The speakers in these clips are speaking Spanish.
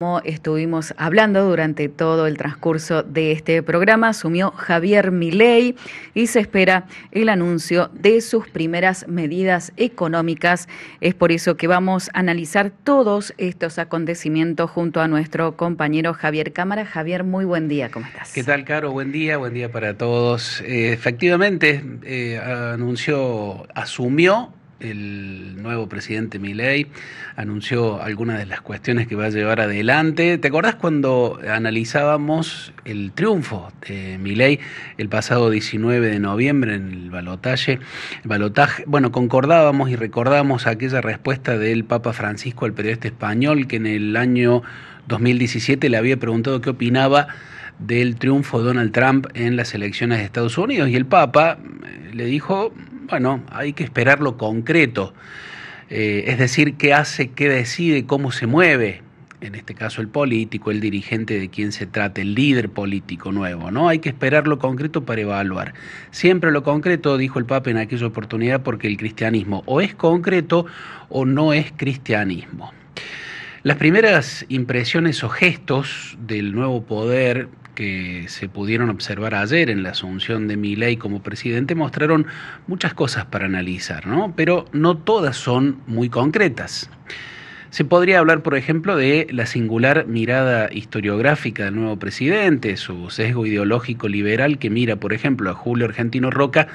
Como estuvimos hablando durante todo el transcurso de este programa, asumió Javier Milei y se espera el anuncio de sus primeras medidas económicas. Es por eso que vamos a analizar todos estos acontecimientos junto a nuestro compañero Javier Cámara. Javier, muy buen día, ¿cómo ¿Qué estás? tal, Caro? Buen día para todos. Efectivamente, asumió el nuevo presidente Milei, anunció algunas de las cuestiones que va a llevar adelante. ¿Te acordás cuando analizábamos el triunfo de Milei el pasado 19 de noviembre en el balotaje? Bueno, concordábamos y recordábamos aquella respuesta del Papa Francisco al periodista español que en el año 2017 le había preguntado qué opinaba del triunfo de Donald Trump en las elecciones de Estados Unidos, y el Papa le dijo, bueno, hay que esperar lo concreto, es decir, qué hace, qué decide, cómo se mueve, en este caso el político, el dirigente de quien se trate, el líder político nuevo, ¿no? Hay que esperar lo concreto para evaluar. Siempre lo concreto, dijo el Papa en aquella oportunidad, porque el cristianismo o es concreto o no es cristianismo. Las primeras impresiones o gestos del nuevo poder que se pudieron observar ayer en la asunción de Milei como presidente mostraron muchas cosas para analizar, ¿no? Pero no todas son muy concretas. Se podría hablar, por ejemplo, de la singular mirada historiográfica del nuevo presidente, su sesgo ideológico liberal que mira, por ejemplo, a Julio Argentino Roca,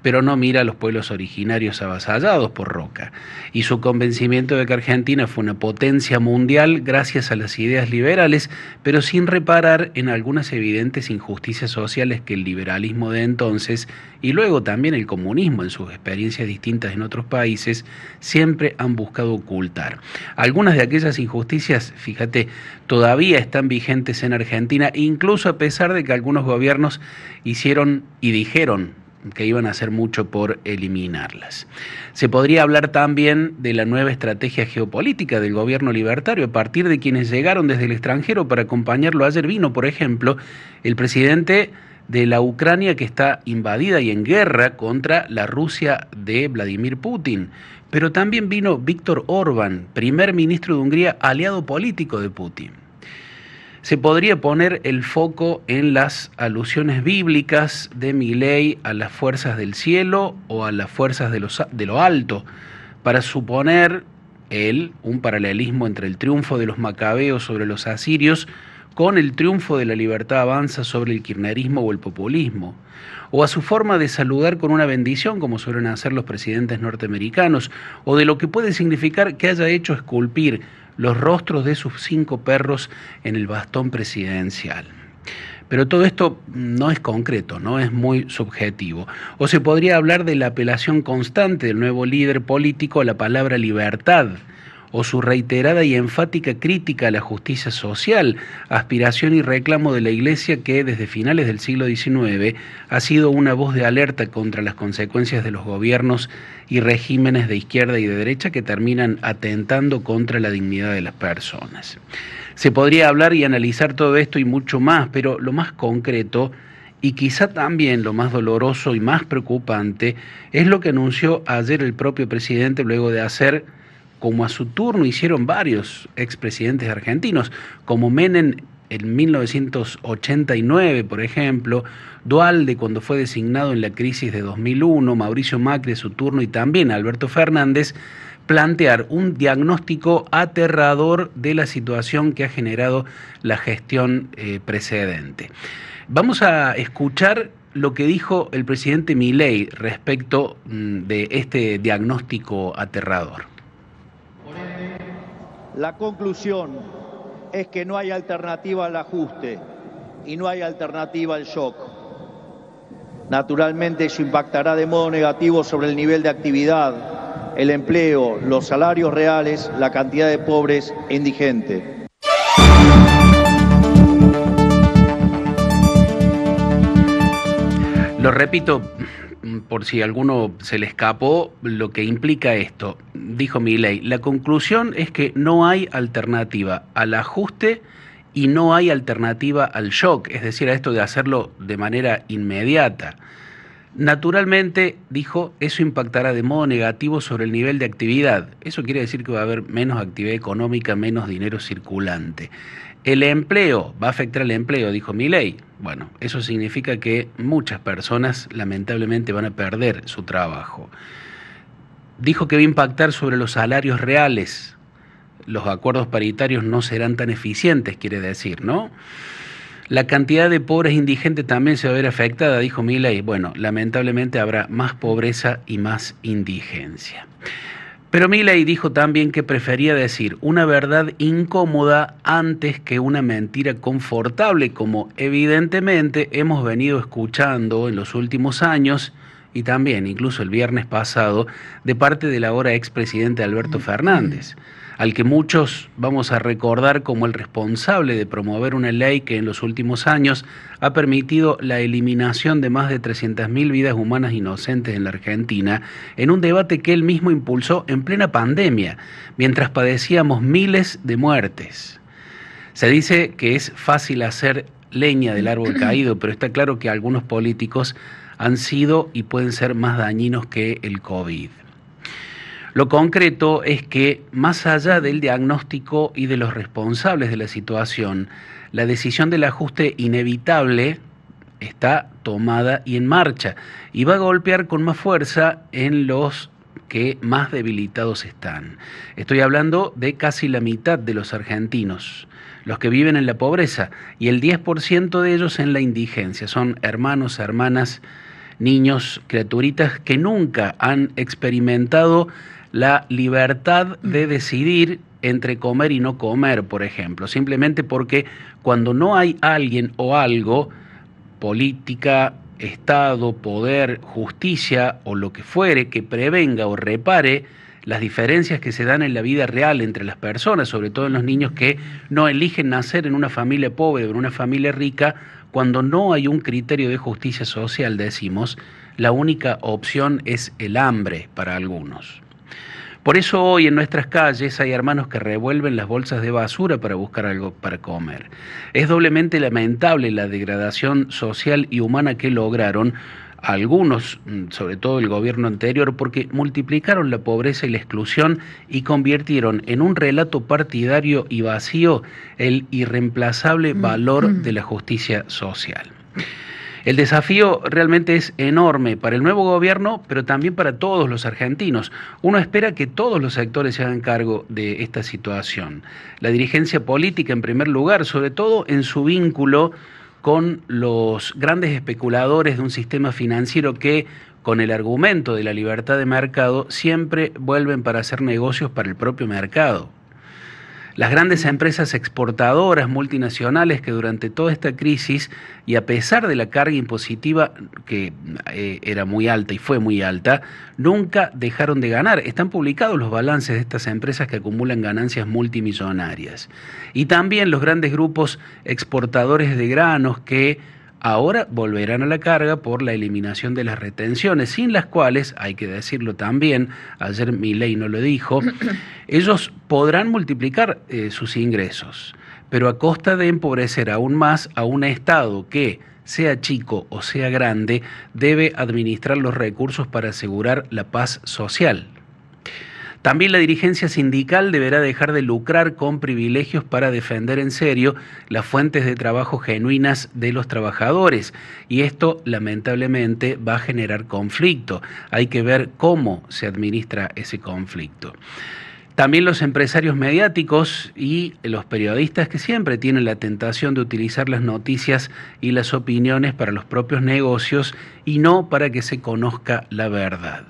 pero no mira a los pueblos originarios avasallados por Roca, y su convencimiento de que Argentina fue una potencia mundial gracias a las ideas liberales, pero sin reparar en algunas evidentes injusticias sociales que el liberalismo de entonces, y luego también el comunismo en sus experiencias distintas en otros países, siempre han buscado ocultar. Algunas de aquellas injusticias, fíjate, todavía están vigentes en Argentina, incluso a pesar de que algunos gobiernos hicieron y dijeron que iban a hacer mucho por eliminarlas. Se podría hablar también de la nueva estrategia geopolítica del gobierno libertario a partir de quienes llegaron desde el extranjero para acompañarlo. Ayer vino, por ejemplo, el presidente de la Ucrania, que está invadida y en guerra contra la Rusia de Vladimir Putin. Pero también vino Víctor Orbán, primer ministro de Hungría, aliado político de Putin. Se podría poner el foco en las alusiones bíblicas de Milei a las fuerzas del cielo o a las fuerzas de lo alto, para suponer un paralelismo entre el triunfo de los macabeos sobre los asirios con el triunfo de la libertad avanza sobre el kirchnerismo o el populismo, o a su forma de saludar con una bendición, como suelen hacer los presidentes norteamericanos, o de lo que puede significar que haya hecho esculpir los rostros de sus 5 perros en el bastón presidencial. Pero todo esto no es concreto, no es muy subjetivo. O se podría hablar de la apelación constante del nuevo líder político a la palabra libertad, o su reiterada y enfática crítica a la justicia social, aspiración y reclamo de la Iglesia que desde finales del siglo XIX ha sido una voz de alerta contra las consecuencias de los gobiernos y regímenes de izquierda y de derecha que terminan atentando contra la dignidad de las personas. Se podría hablar y analizar todo esto y mucho más, pero lo más concreto y quizá también lo más doloroso y más preocupante es lo que anunció ayer el propio presidente luego de hacer, como a su turno hicieron varios expresidentes argentinos, como Menem en 1989, por ejemplo, Duhalde cuando fue designado en la crisis de 2001, Mauricio Macri a su turno y también Alberto Fernández, plantear un diagnóstico aterrador de la situación que ha generado la gestión precedente. Vamos a escuchar lo que dijo el presidente Milei respecto de este diagnóstico aterrador. La conclusión es que no hay alternativa al ajuste y no hay alternativa al shock. Naturalmente eso impactará de modo negativo sobre el nivel de actividad, el empleo, los salarios reales, la cantidad de pobres e indigentes. Lo repito, por si a alguno se le escapó, lo que implica esto. Dijo Milei, la conclusión es que no hay alternativa al ajuste y no hay alternativa al shock, es decir, a esto de hacerlo de manera inmediata. Naturalmente, dijo, eso impactará de modo negativo sobre el nivel de actividad. Eso quiere decir que va a haber menos actividad económica, menos dinero circulante. El empleo, va a afectar al empleo, dijo Milei. Bueno, eso significa que muchas personas lamentablemente van a perder su trabajo. Dijo que va a impactar sobre los salarios reales. Los acuerdos paritarios no serán tan eficientes, quiere decir, ¿no? La cantidad de pobres indigentes también se va a ver afectada, dijo Milei. Bueno, lamentablemente habrá más pobreza y más indigencia. Pero Milei dijo también que prefería decir una verdad incómoda antes que una mentira confortable, como evidentemente hemos venido escuchando en los últimos años y también incluso el viernes pasado de parte del ahora expresidente Alberto Fernández, al que muchos vamos a recordar como el responsable de promover una ley que en los últimos años ha permitido la eliminación de más de 300.000 vidas humanas inocentes en la Argentina, en un debate que él mismo impulsó en plena pandemia, mientras padecíamos miles de muertes. Se dice que es fácil hacer leña del árbol caído, pero está claro que algunos políticos han sido y pueden ser más dañinos que el COVID. Lo concreto es que, más allá del diagnóstico y de los responsables de la situación, la decisión del ajuste inevitable está tomada y en marcha, y va a golpear con más fuerza en los que más debilitados están. Estoy hablando de casi la mitad de los argentinos, los que viven en la pobreza, y el 10% de ellos en la indigencia. Son hermanos, hermanas, niños, criaturitas que nunca han experimentado la libertad de decidir entre comer y no comer, por ejemplo, simplemente porque cuando no hay alguien o algo, política, Estado, poder, justicia o lo que fuere, que prevenga o repare las diferencias que se dan en la vida real entre las personas, sobre todo en los niños que no eligen nacer en una familia pobre o en una familia rica, cuando no hay un criterio de justicia social, decimos, la única opción es el hambre para algunos. Por eso hoy en nuestras calles hay hermanos que revuelven las bolsas de basura para buscar algo para comer. Es doblemente lamentable la degradación social y humana que lograron algunos, sobre todo el gobierno anterior, porque multiplicaron la pobreza y la exclusión y convirtieron en un relato partidario y vacío el irreemplazable valor de la justicia social. El desafío realmente es enorme para el nuevo gobierno, pero también para todos los argentinos. Uno espera que todos los sectores se hagan cargo de esta situación. La dirigencia política, en primer lugar, sobre todo en su vínculo con los grandes especuladores de un sistema financiero que, con el argumento de la libertad de mercado, siempre vuelven para hacer negocios para el propio mercado. Las grandes empresas exportadoras multinacionales que durante toda esta crisis y a pesar de la carga impositiva que era muy alta y fue muy alta, nunca dejaron de ganar. Están publicados los balances de estas empresas que acumulan ganancias multimillonarias. Y también los grandes grupos exportadores de granos que ahora volverán a la carga por la eliminación de las retenciones, sin las cuales, hay que decirlo también, ayer Milei no lo dijo, ellos podrán multiplicar sus ingresos, pero a costa de empobrecer aún más a un Estado que, sea chico o sea grande, debe administrar los recursos para asegurar la paz social. También la dirigencia sindical deberá dejar de lucrar con privilegios para defender en serio las fuentes de trabajo genuinas de los trabajadores. Y esto, lamentablemente, va a generar conflicto. Hay que ver cómo se administra ese conflicto. También los empresarios mediáticos y los periodistas que siempre tienen la tentación de utilizar las noticias y las opiniones para los propios negocios y no para que se conozca la verdad.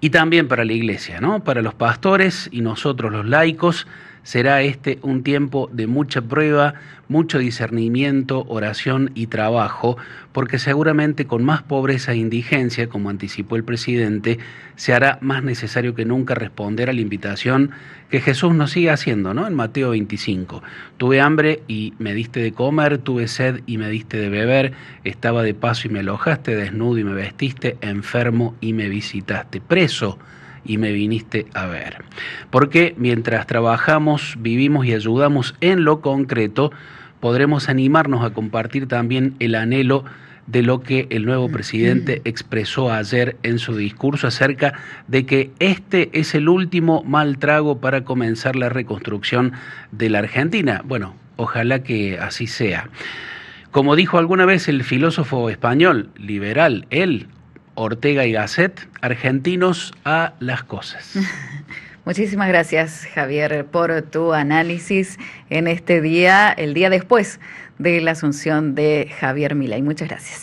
Y también para la iglesia, ¿no? Para los pastores y nosotros los laicos será este un tiempo de mucha prueba, mucho discernimiento, oración y trabajo, porque seguramente con más pobreza e indigencia, como anticipó el presidente, se hará más necesario que nunca responder a la invitación que Jesús nos sigue haciendo, ¿no? En Mateo 25. Tuve hambre y me diste de comer, tuve sed y me diste de beber, estaba de paso y me alojaste, desnudo y me vestiste, enfermo y me visitaste, preso y me viniste a ver. Porque mientras trabajamos, vivimos y ayudamos en lo concreto, podremos animarnos a compartir también el anhelo de lo que el nuevo presidente expresó ayer en su discurso acerca de que este es el último mal trago para comenzar la reconstrucción de la Argentina. Bueno, ojalá que así sea. Como dijo alguna vez el filósofo español liberal, Ortega y Gasset, argentinos a las cosas. Muchísimas gracias, Javier, por tu análisis en este día, el día después de la asunción de Javier Milei. Muchas gracias.